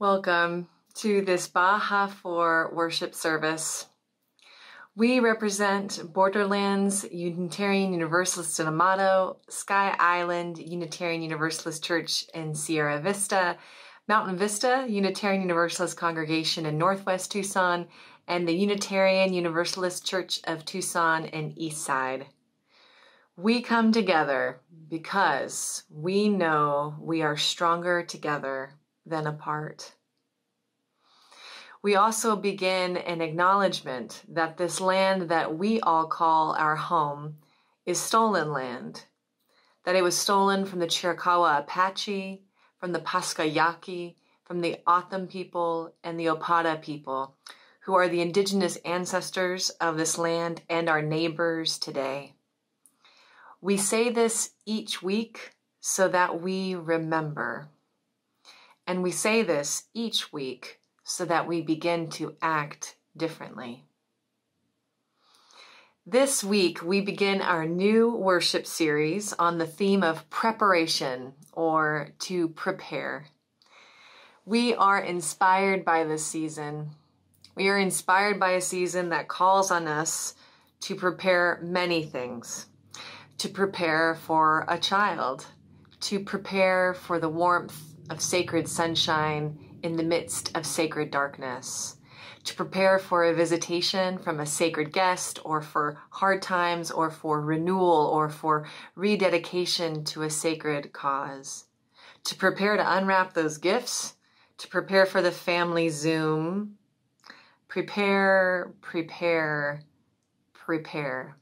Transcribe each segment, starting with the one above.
Welcome to this Baja 4 worship service. We represent Borderlands Unitarian Universalist in Amado, Sky Island Unitarian Universalist Church in Sierra Vista, Mountain Vista Unitarian Universalist Congregation in Northwest Tucson, and the Unitarian Universalist Church of Tucson in Eastside. We come together because we know we are stronger together than apart. We also begin an acknowledgement that this land that we all call our home is stolen land, that it was stolen from the Chiricahua Apache, from the Pascayaki, from the O'odham people, and the Opata people, who are the indigenous ancestors of this land and our neighbors today. We say this each week so that we remember. And we say this each week so that we begin to act differently. This week, we begin our new worship series on the theme of preparation, or to prepare. We are inspired by this season. We are inspired by a season that calls on us to prepare many things. To prepare for a child, to prepare for the warmth of sacred sunshine in the midst of sacred darkness, to prepare for a visitation from a sacred guest, or for hard times, or for renewal, or for rededication to a sacred cause, to prepare to unwrap those gifts, to prepare for the family Zoom. Prepare, prepare, prepare.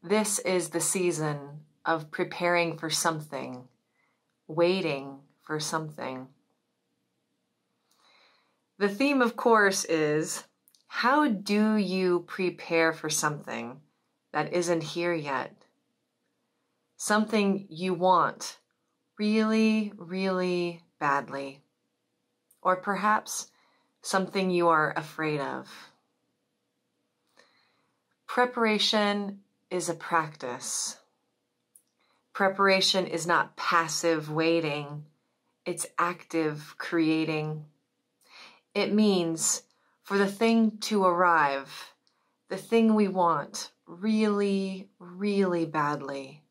This is the season of preparing for something, waiting for something. The theme, of course, is how do you prepare for something that isn't here yet? Something you want really, really badly, or perhaps something you are afraid of. Preparation is a practice. Preparation is not passive waiting, it's active creating. It means for the thing to arrive, the thing we want really, really badly,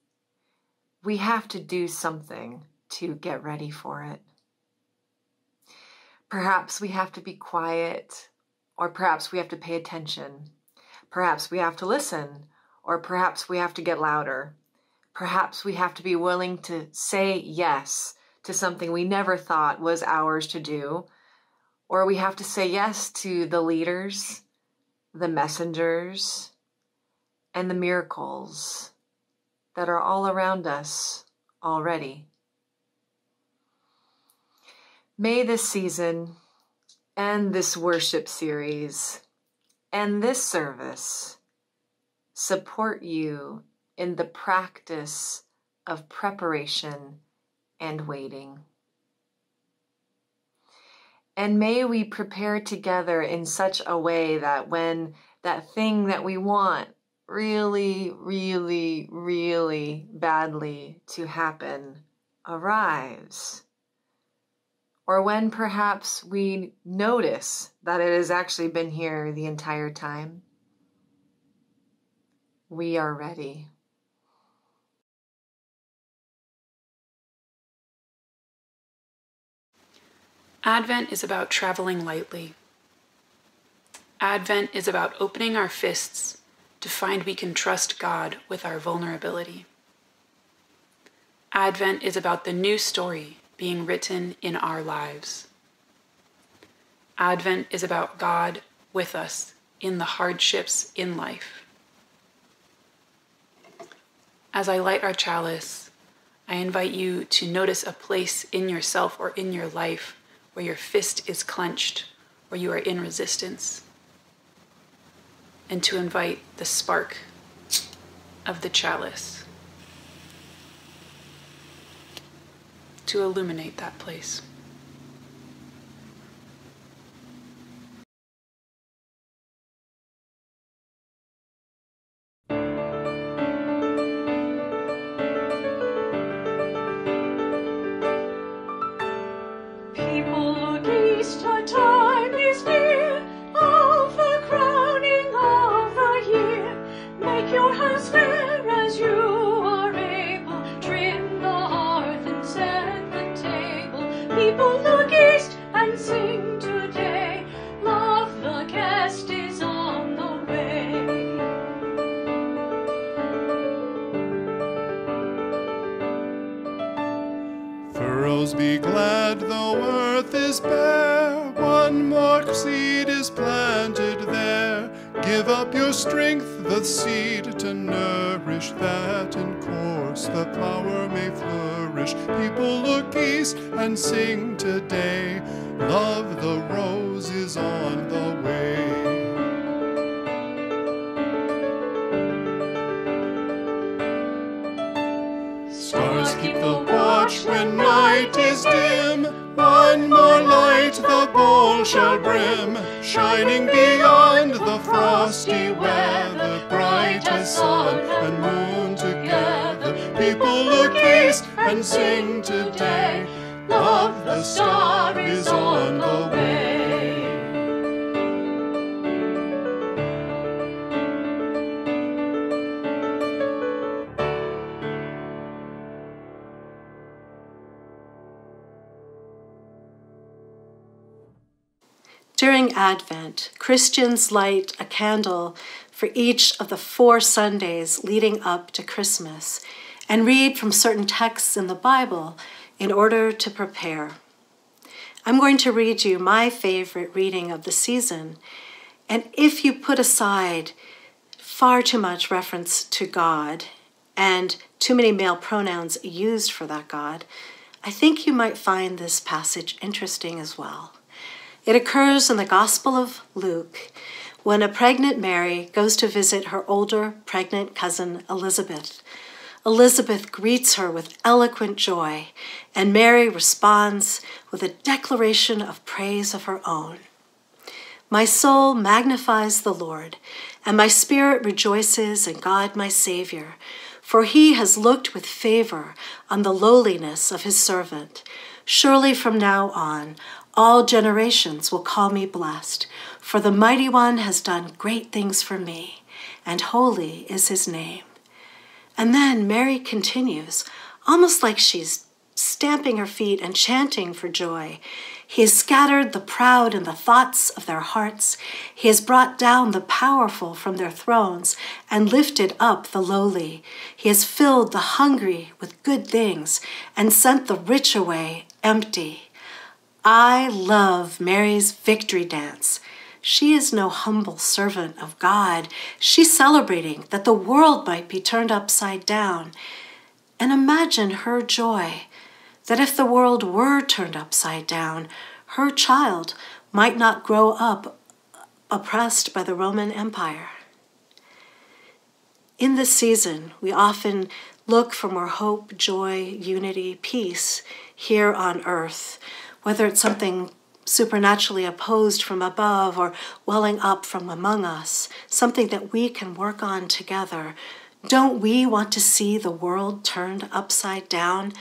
we have to do something to get ready for it. Perhaps we have to be quiet, or perhaps we have to pay attention. Perhaps we have to listen, or perhaps we have to get louder. Perhaps we have to be willing to say yes to something we never thought was ours to do, or we have to say yes to the leaders, the messengers, and the miracles that are all around us already. May this season and this worship series and this service support you in the practice of preparation and waiting. And may we prepare together in such a way that when that thing that we want really, really, really badly to happen arrives, or when perhaps we notice that it has actually been here the entire time, we are ready. Advent is about traveling lightly. Advent is about opening our fists to find we can trust God with our vulnerability. Advent is about the new story being written in our lives. Advent is about God with us in the hardships in life. As I light our chalice, I invite you to notice a place in yourself or in your life where your fist is clenched or you are in resistance, and to invite the spark of the chalice to illuminate that place. People look east, our time is near, of the crowning of the year. Make your house fair as you are able, trim the hearth and set the table. People look east and sing today, love the guest is on the way. Furrows be glad though earth is bare, one more seed is planted there. Give up your strength, the seed to nourish, that in course the flower may flourish. People look east and sing today, love the rose is on the way. Stars keep the watch when night is dim, one more light the bowl shall brim, shining beyond the frosty weather, bright as sun and moon together. People look east and sing today, love the star is on the way. During Advent, Christians light a candle for each of the 4 Sundays leading up to Christmas and read from certain texts in the Bible in order to prepare. I'm going to read you my favorite reading of the season, and if you put aside far too much reference to God and too many male pronouns used for that God, I think you might find this passage interesting as well. It occurs in the Gospel of Luke when a pregnant Mary goes to visit her older pregnant cousin Elizabeth. Elizabeth greets her with eloquent joy, and Mary responds with a declaration of praise of her own. My soul magnifies the Lord, and my spirit rejoices in God my Savior, for he has looked with favor on the lowliness of his servant. Surely from now on, all generations will call me blessed, for the Mighty One has done great things for me, and holy is his name. And then Mary continues, almost like she's stamping her feet and chanting for joy. He has scattered the proud in the thoughts of their hearts. He has brought down the powerful from their thrones and lifted up the lowly. He has filled the hungry with good things and sent the rich away empty. I love Mary's victory dance. She is no humble servant of God. She's celebrating that the world might be turned upside down. And imagine her joy that if the world were turned upside down, her child might not grow up oppressed by the Roman Empire. In this season, we often look for more hope, joy, unity, peace here on earth, whether it's something supernaturally opposed from above or welling up from among us, something that we can work on together. Don't we want to see the world turned upside down,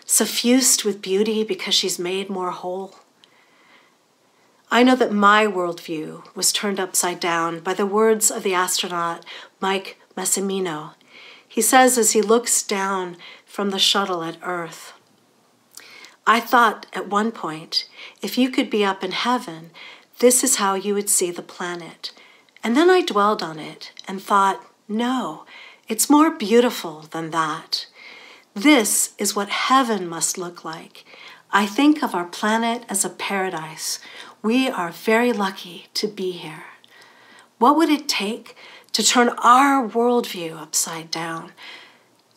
suffused with beauty because she's made more whole? I know that my worldview was turned upside down by the words of the astronaut Mike Massimino. He says as he looks down from the shuttle at Earth, I thought at one point, if you could be up in heaven, this is how you would see the planet. And then I dwelled on it and thought, no, it's more beautiful than that. This is what heaven must look like. I think of our planet as a paradise. We are very lucky to be here. What would it take to turn our worldview upside down?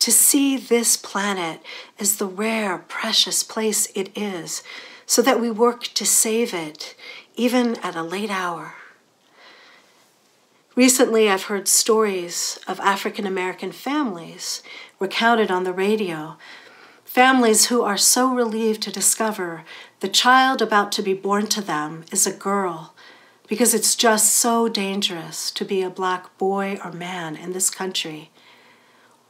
To see this planet as the rare, precious place it is, so that we work to save it, even at a late hour. Recently, I've heard stories of African American families recounted on the radio, families who are so relieved to discover the child about to be born to them is a girl, because it's just so dangerous to be a Black boy or man in this country.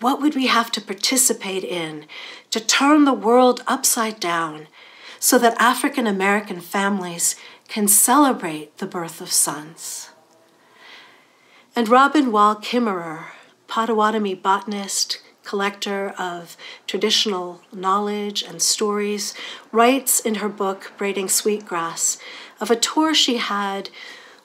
What would we have to participate in to turn the world upside down so that African American families can celebrate the birth of sons? And Robin Wall Kimmerer, Potawatomi botanist, collector of traditional knowledge and stories, writes in her book, Braiding Sweetgrass, of a tour she had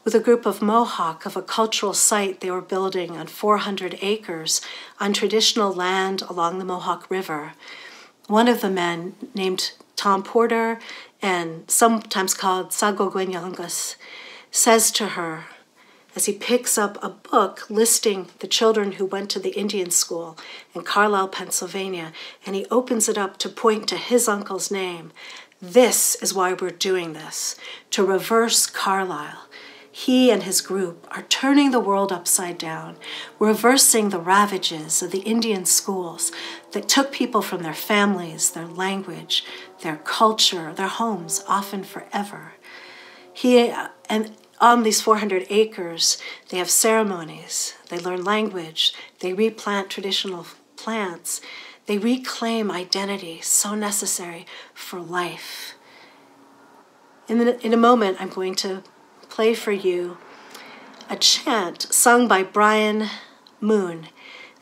with a group of Mohawk of a cultural site they were building on 400 acres on traditional land along the Mohawk River. One of the men, named Tom Porter and sometimes called Sagogwenyangus, says to her, as he picks up a book listing the children who went to the Indian school in Carlisle, Pennsylvania, and he opens it up to point to his uncle's name, this is why we're doing this, to reverse Carlisle. He and his group are turning the world upside down, reversing the ravages of the Indian schools that took people from their families, their language, their culture, their homes, often forever. And on these 400 acres, they have ceremonies, they learn language, they replant traditional plants, they reclaim identity, so necessary for life. In a moment, I'm going to play for you a chant sung by Brian Moon,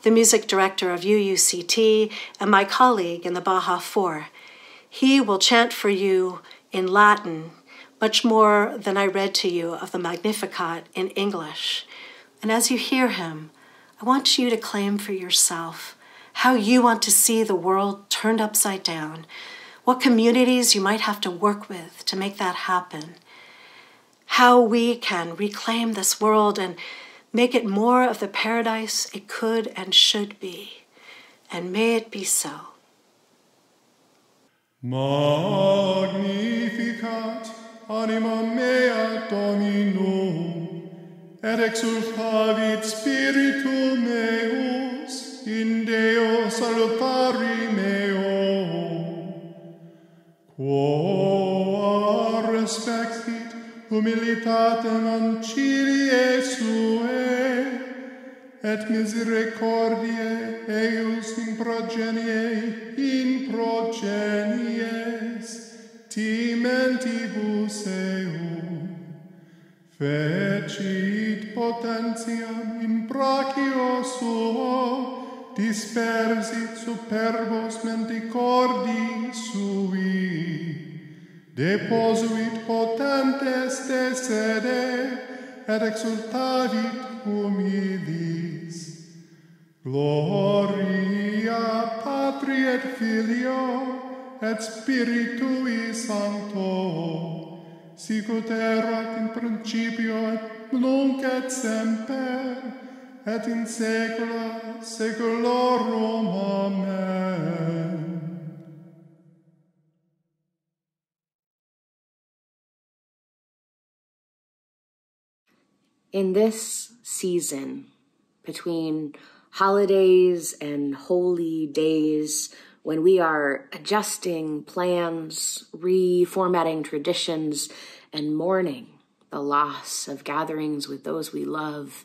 the music director of UUCT and my colleague in the Baja 4. He will chant for you in Latin, much more than I read to you of the Magnificat in English. And as you hear him, I want you to claim for yourself how you want to see the world turned upside down, what communities you might have to work with to make that happen, how we can reclaim this world and make it more of the paradise it could and should be. And may it be so. Magnificat anima mea Domino, et exultavit spiritu meus in Deo salutaris Quo respexit humilitatem anciliae suae, et misericordiae eius in progenies timentibus eum, fecit potentiam in brachio suo, dispersit superbos mendicordi sui, deposuit potentes de sede, et exultavit humilis. Gloria Patri et Filio, et Spiritui Sancto, sicut erat in principio et nunc et semper, et in saecula saeculorum. Amen. In this season, between holidays and holy days, when we are adjusting plans, reformatting traditions, and mourning the loss of gatherings with those we love,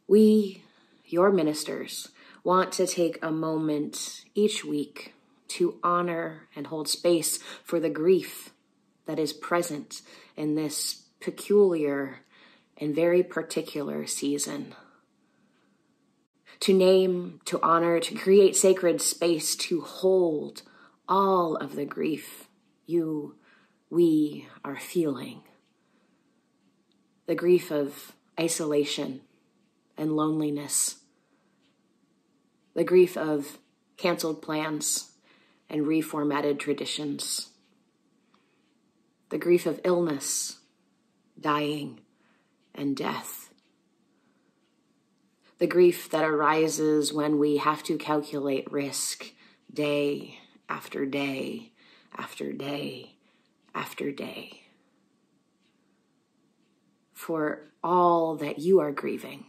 we, your ministers, want to take a moment each week to honor and hold space for the grief that is present in this peculiar and very particular season. To name, to honor, to create sacred space, to hold all of the grief we are feeling. The grief of isolation and loneliness. The grief of canceled plans and reformatted traditions. The grief of illness, dying, and death. The grief that arises when we have to calculate risk day after day after day after day. For all that you are grieving,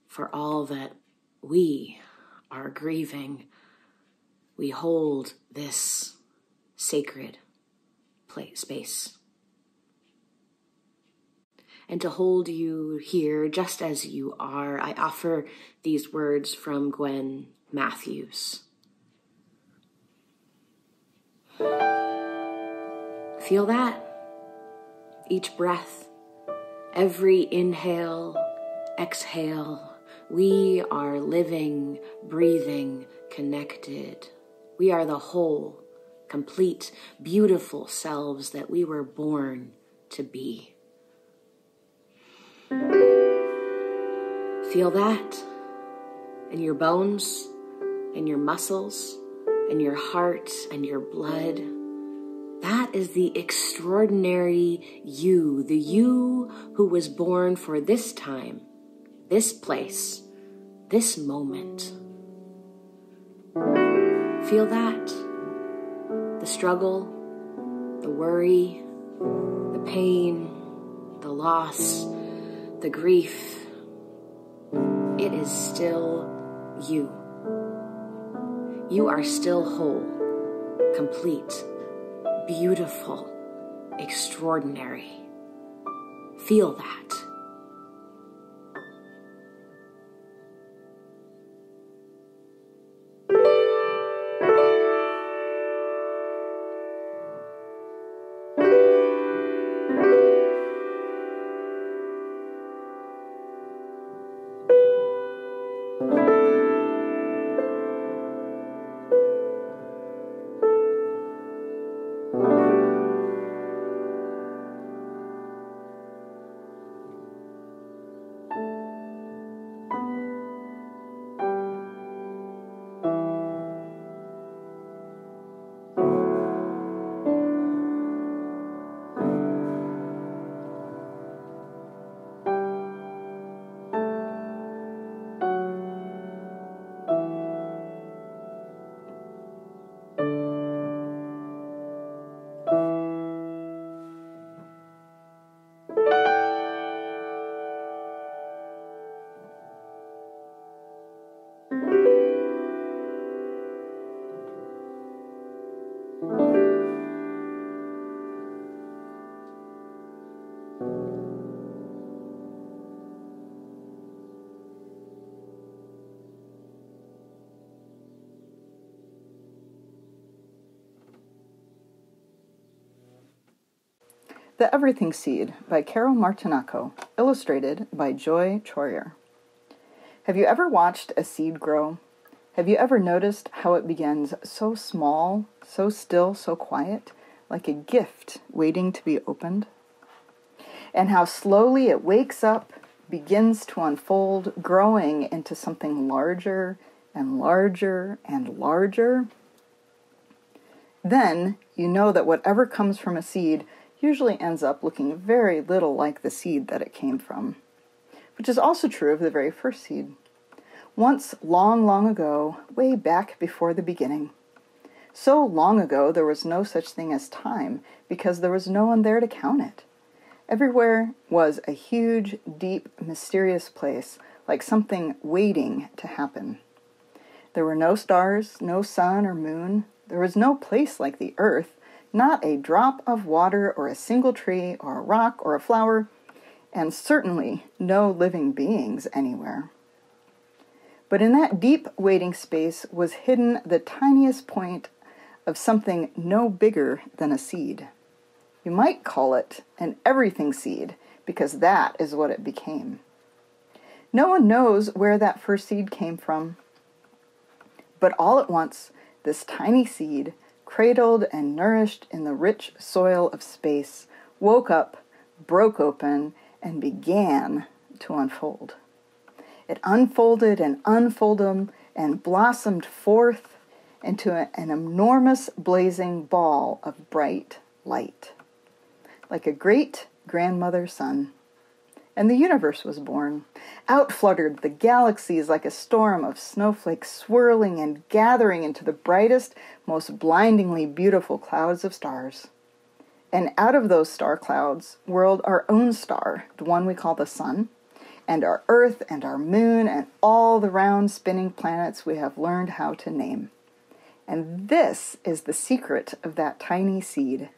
for all that we are grieving, we hold this sacred space. And to hold you here just as you are, I offer these words from Gwen Matthews. Feel that? Each breath, every inhale, exhale, we are living, breathing, connected. We are the whole, complete, beautiful selves that we were born to be. Feel that in your bones, in your muscles, in your heart, and your blood. That is the extraordinary you, the you who was born for this time, this place, this moment. Feel that? The struggle, the worry, the pain, the loss, the grief. It is still you. You are still whole, complete, beautiful, extraordinary. Feel that. The Everything Seed by Carol Martinaco, illustrated by Joy Troyer. Have you ever watched a seed grow? Have you ever noticed how it begins so small, so still, so quiet, like a gift waiting to be opened? And how slowly it wakes up, begins to unfold, growing into something larger and larger and larger? Then you know that whatever comes from a seed usually ends up looking very little like the seed that it came from, which is also true of the very first seed. Once, long, long ago, way back before the beginning. So long ago there was no such thing as time, because there was no one there to count it. Everywhere was a huge, deep, mysterious place, like something waiting to happen. There were no stars, no sun or moon. There was no place like the earth, not a drop of water or a single tree or a rock or a flower, and certainly no living beings anywhere. But in that deep waiting space was hidden the tiniest point of something no bigger than a seed. You might call it an everything seed, because that is what it became. No one knows where that first seed came from. But all at once, this tiny seed, cradled and nourished in the rich soil of space, woke up, broke open, and began to unfold. It unfolded and unfolded and blossomed forth into an enormous blazing ball of bright light, like a great grandmother sun. And the universe was born. Out fluttered the galaxies like a storm of snowflakes, swirling and gathering into the brightest, most blindingly beautiful clouds of stars. And out of those star clouds whirled our own star, the one we call the sun, and our Earth and our moon and all the round spinning planets we have learned how to name. And this is the secret of that tiny seed.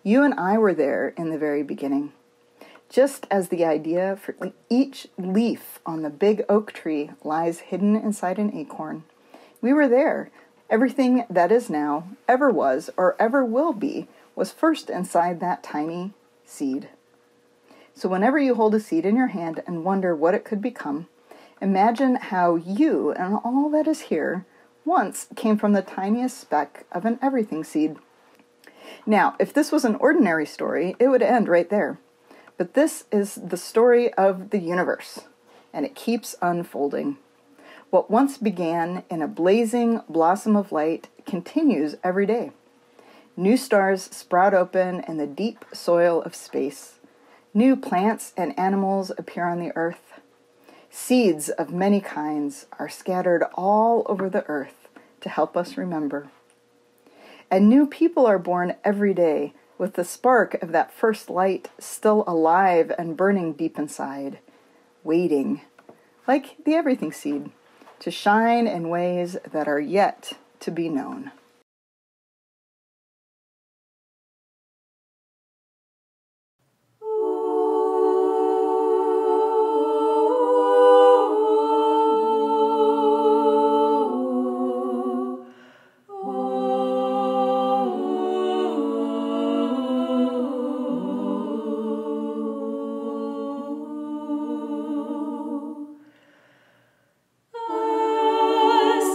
You and I were there in the very beginning. Just as the idea for each leaf on the big oak tree lies hidden inside an acorn, we were there. Everything that is now, ever was, or ever will be, was first inside that tiny seed. So whenever you hold a seed in your hand and wonder what it could become, imagine how you and all that is here once came from the tiniest speck of an everything seed. Now, if this was an ordinary story, it would end right there. But this is the story of the universe, and it keeps unfolding. What once began in a blazing blossom of light continues every day. New stars sprout open in the deep soil of space. New plants and animals appear on the earth. Seeds of many kinds are scattered all over the earth to help us remember. And new people are born every day with the spark of that first light still alive and burning deep inside, waiting, like the everything seed, to shine in ways that are yet to be known. Es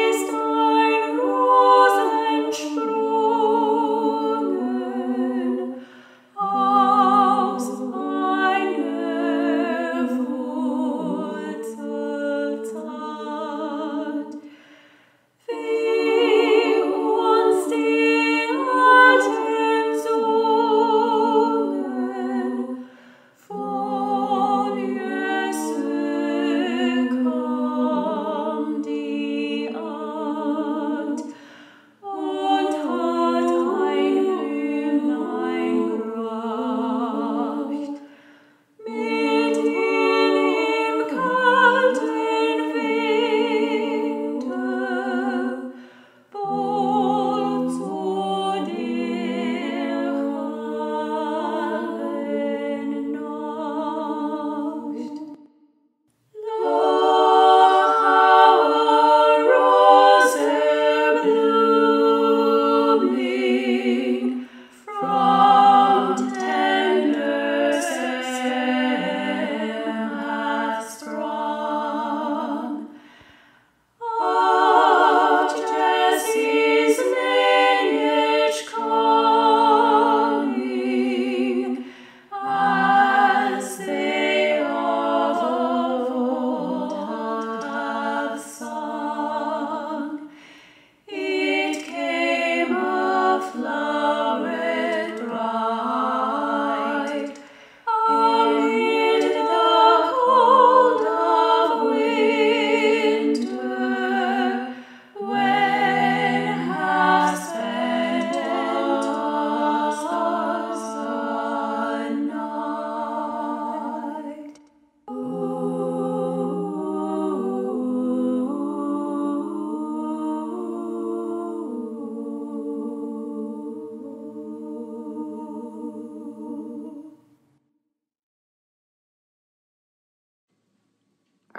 ist ein Ruf.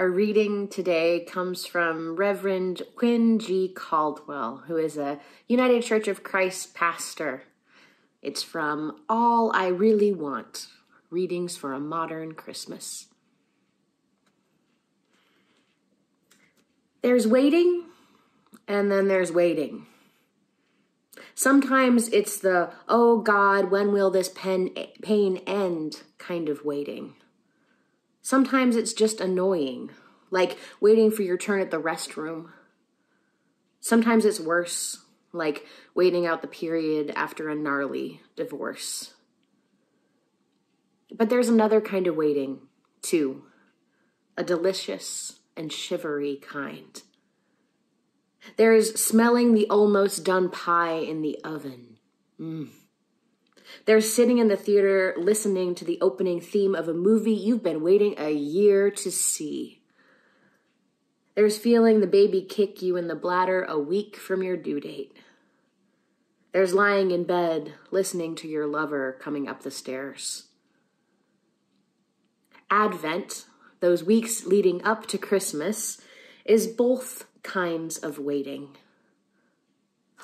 Our reading today comes from Reverend Quinn G. Caldwell, who is a United Church of Christ pastor. It's from All I Really Want, Readings for a Modern Christmas. There's waiting, and then there's waiting. Sometimes it's the, oh God, when will this pain end kind of waiting. Sometimes it's just annoying, like waiting for your turn at the restroom. Sometimes it's worse, like waiting out the period after a gnarly divorce. But there's another kind of waiting, too. A delicious and shivery kind. There's smelling the almost done pie in the oven. There's sitting in the theater listening to the opening theme of a movie you've been waiting a year to see. There's feeling the baby kick you in the bladder a week from your due date. There's lying in bed listening to your lover coming up the stairs. Advent, those weeks leading up to Christmas, is both kinds of waiting.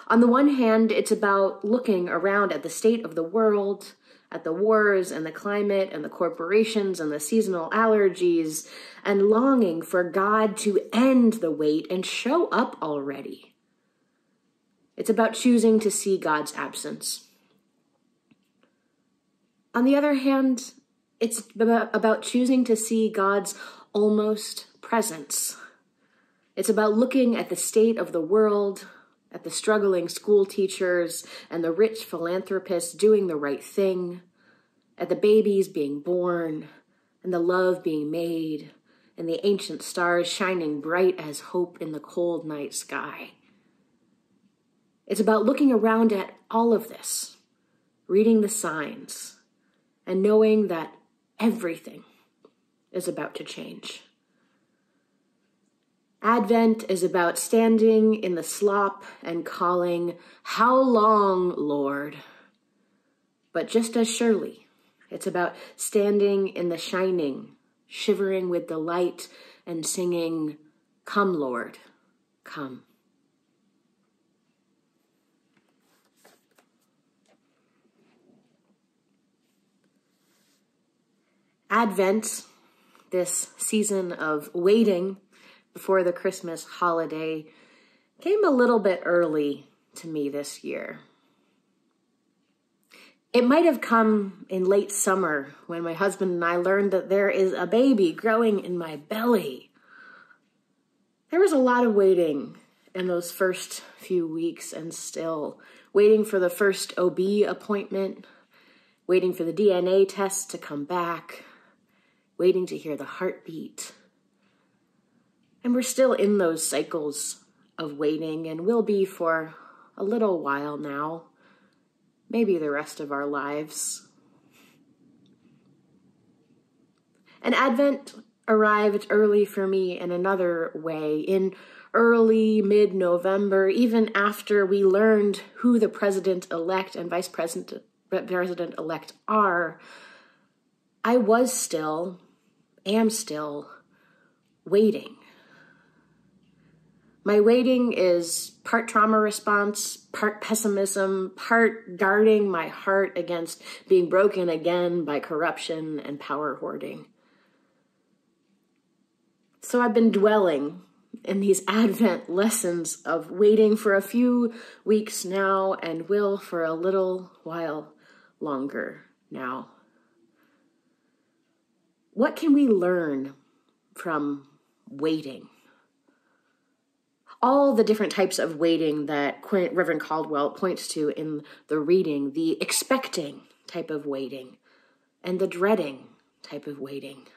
On the one hand, it's about looking around at the state of the world, at the wars and the climate and the corporations and the seasonal allergies, and longing for God to end the wait and show up already. It's about choosing to see God's absence. On the other hand, it's about choosing to see God's almost presence. It's about looking at the state of the world, at the struggling school teachers and the rich philanthropists doing the right thing, at the babies being born and the love being made and the ancient stars shining bright as hope in the cold night sky. It's about looking around at all of this, reading the signs, and knowing that everything is about to change. Advent is about standing in the slop and calling, "How long, Lord?" But just as surely, it's about standing in the shining, shivering with delight, and singing, "Come, Lord, come." Advent, this season of waiting before the Christmas holiday, came a little bit early to me this year. It might have come in late summer when my husband and I learned that there is a baby growing in my belly. There was a lot of waiting in those first few weeks, and still waiting for the first OB appointment, waiting for the DNA test to come back, waiting to hear the heartbeat. And we're still in those cycles of waiting, and will be for a little while now, maybe the rest of our lives. And Advent arrived early for me in another way, in early mid-November, even after we learned who the president-elect and vice president-elect are. I am still waiting. My waiting is part trauma response, part pessimism, part guarding my heart against being broken again by corruption and power hoarding. So I've been dwelling in these Advent lessons of waiting for a few weeks now, and will for a little while longer now. What can we learn from waiting? All the different types of waiting that Reverend Caldwell points to in the reading, the expecting type of waiting, and the dreading type of waiting,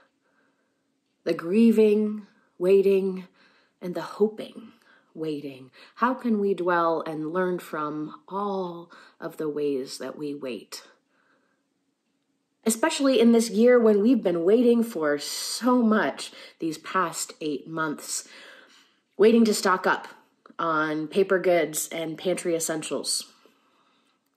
the grieving waiting, and the hoping waiting. How can we dwell and learn from all of the ways that we wait? Especially in this year when we've been waiting for so much these past 8 months. Waiting to stock up on paper goods and pantry essentials.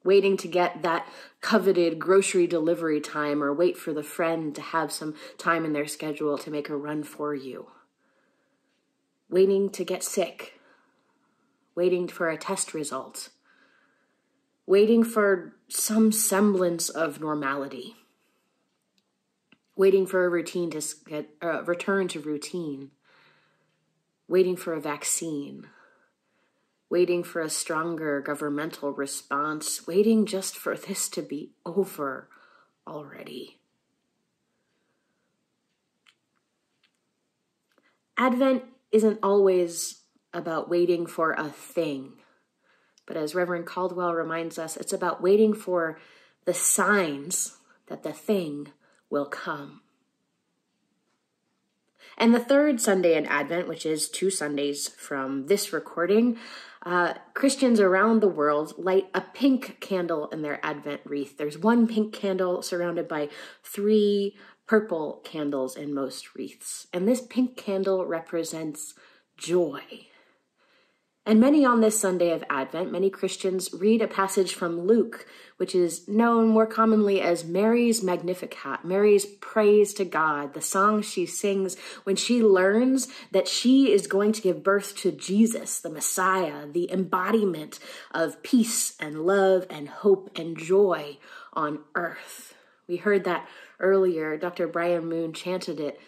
Waiting to get that coveted grocery delivery time, or wait for the friend to have some time in their schedule to make a run for you. waiting to get sick, waiting for a test result, waiting for some semblance of normality, waiting for a routine to return to routine, waiting for a vaccine, waiting for a stronger governmental response, waiting just for this to be over already. Advent isn't always about waiting for a thing, but as Reverend Caldwell reminds us, it's about waiting for the signs that the thing will come. And the third Sunday in Advent, which is 2 Sundays from this recording, Christians around the world light a pink candle in their Advent wreath. There's 1 pink candle surrounded by 3 purple candles in most wreaths. And this pink candle represents joy. And many on this Sunday of Advent, many Christians read a passage from Luke, which is known more commonly as Mary's Magnificat, Mary's praise to God, the song she sings when she learns that she is going to give birth to Jesus, the Messiah, the embodiment of peace and love and hope and joy on earth. We heard that earlier. Dr. Brian Moon chanted it,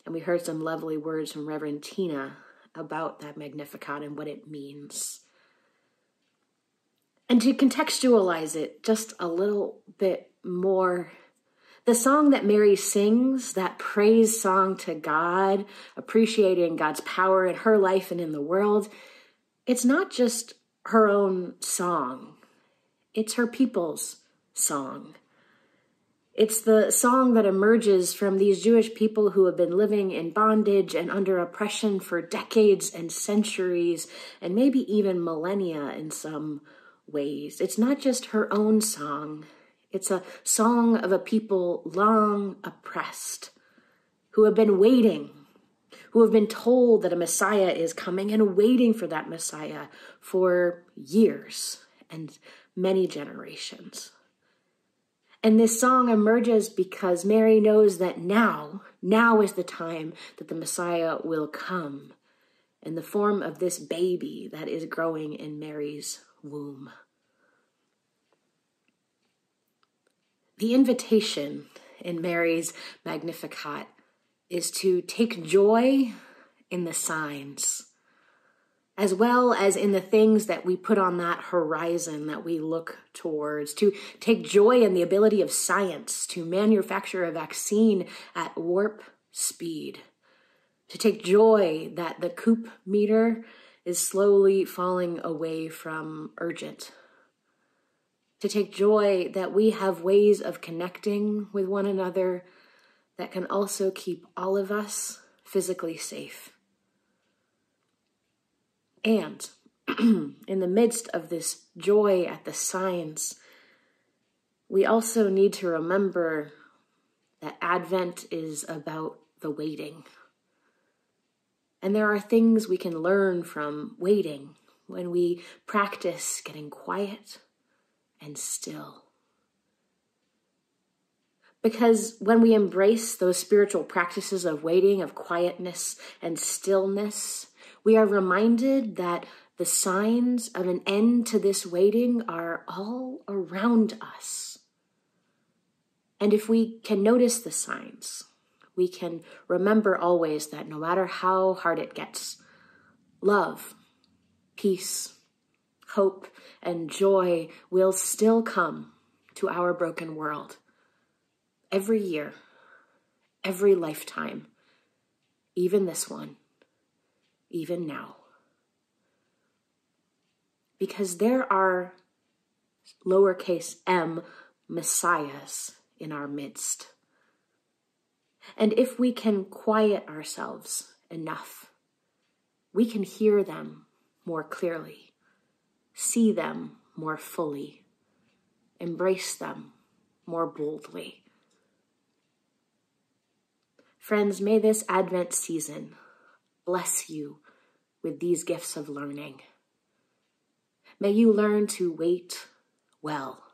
and we heard some lovely words from Reverend Tina about that Magnificat and what it means. And to contextualize it just a little bit more, the song that Mary sings, that praise song to God, appreciating God's power in her life and in the world, it's not just her own song. It's her people's song. It's the song that emerges from these Jewish people who have been living in bondage and under oppression for decades and centuries, and maybe even millennia in some ways. It's not just her own song. It's a song of a people long oppressed, who have been waiting, who have been told that a Messiah is coming and waiting for that Messiah for years and many generations. And this song emerges because Mary knows that now is the time that the Messiah will come in the form of this baby that is growing in Mary's womb. The invitation in Mary's Magnificat is to take joy in the signs, as well as in the things that we put on that horizon that we look towards, to take joy in the ability of science to manufacture a vaccine at warp speed, to take joy that the Coop meter is slowly falling away from urgent, to take joy that we have ways of connecting with one another that can also keep all of us physically safe. And in the midst of this joy at the signs, we also need to remember that Advent is about the waiting. And there are things we can learn from waiting when we practice getting quiet and still. Because when we embrace those spiritual practices of waiting, of quietness and stillness, we are reminded that the signs of an end to this waiting are all around us. And if we can notice the signs, we can remember always that no matter how hard it gets, love, peace, hope, and joy will still come to our broken world. Every year, every lifetime, even this one, even now. Because there are lowercase m messiahs in our midst. And if we can quiet ourselves enough, we can hear them more clearly, see them more fully, embrace them more boldly. Friends, may this Advent season bless you with these gifts of learning. May you learn to wait well.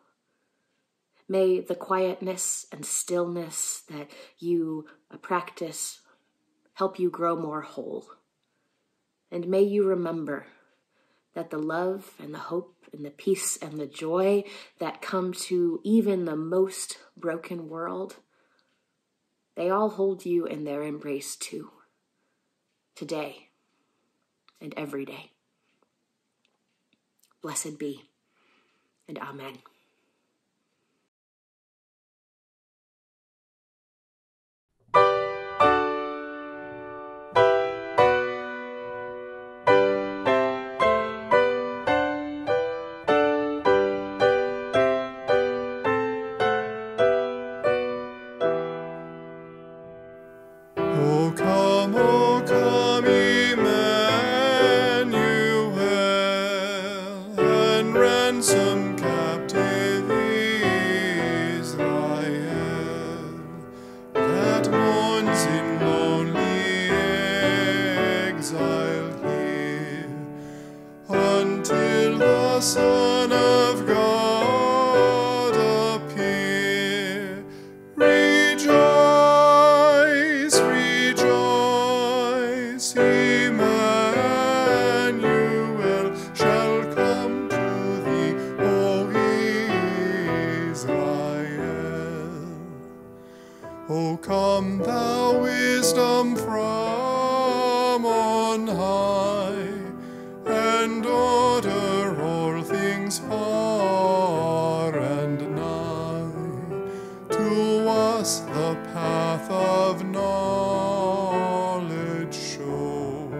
May the quietness and stillness that you practice help you grow more whole. And may you remember that the love and the hope and the peace and the joy that come to even the most broken world, they all hold you in their embrace too, today and every day. Blessed be, and amen. O come, Emmanuel, and ransom captive Israel, that mourns in lonely exile here, until the Son of God appear. Rejoice, rejoice, Emmanuel shall come to thee, O Israel. O come, thou wisdom from on high, and order all things far and nigh. To us the path of knowledge show,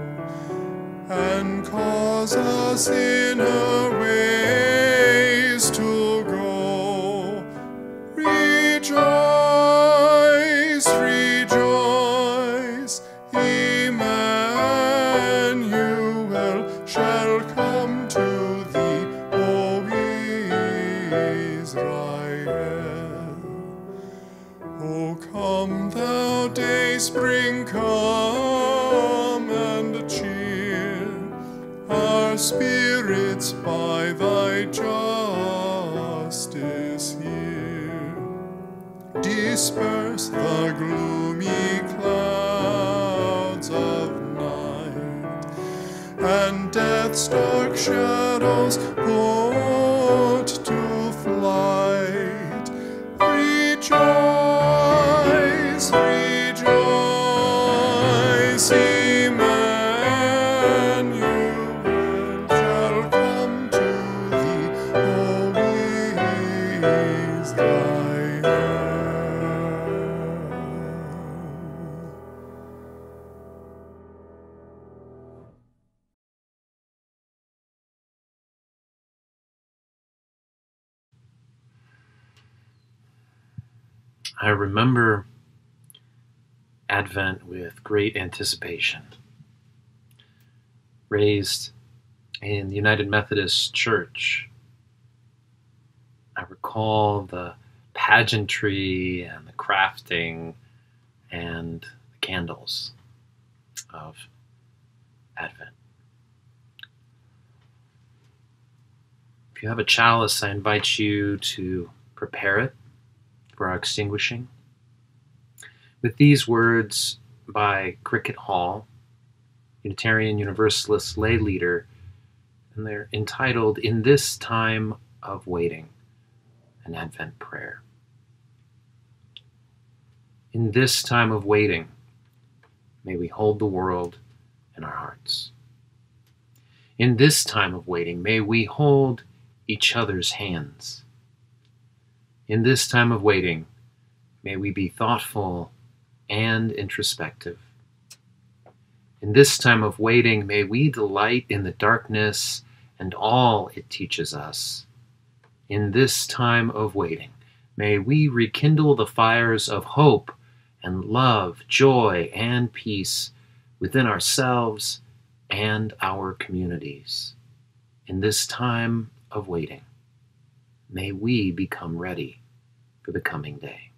and cause us in her ways to go. Rejoice, rejoice, Emmanuel shall come to thee, O Israel. O come, thou day spring, come and cheer our spirits by thy justice here. Disperse the gloomy clouds of night, and death's dark shadows put to flight. Rejoice, rejoice, Emmanuel shall come to thee, O Israel. I remember Advent with great anticipation. Raised in the United Methodist Church, I recall the pageantry and the crafting and the candles of Advent. If you have a chalice, I invite you to prepare it for our extinguishing with these words by Cricket Hall, Unitarian Universalist lay leader, and they're entitled, "In This Time of Waiting, an Advent Prayer." In this time of waiting, may we hold the world in our hearts. In this time of waiting, may we hold each other's hands. In this time of waiting, may we be thoughtful and introspective. In this time of waiting, may we delight in the darkness and all it teaches us. In this time of waiting, may we rekindle the fires of hope and love, joy, and peace within ourselves and our communities. In this time of waiting, may we become ready for the coming day.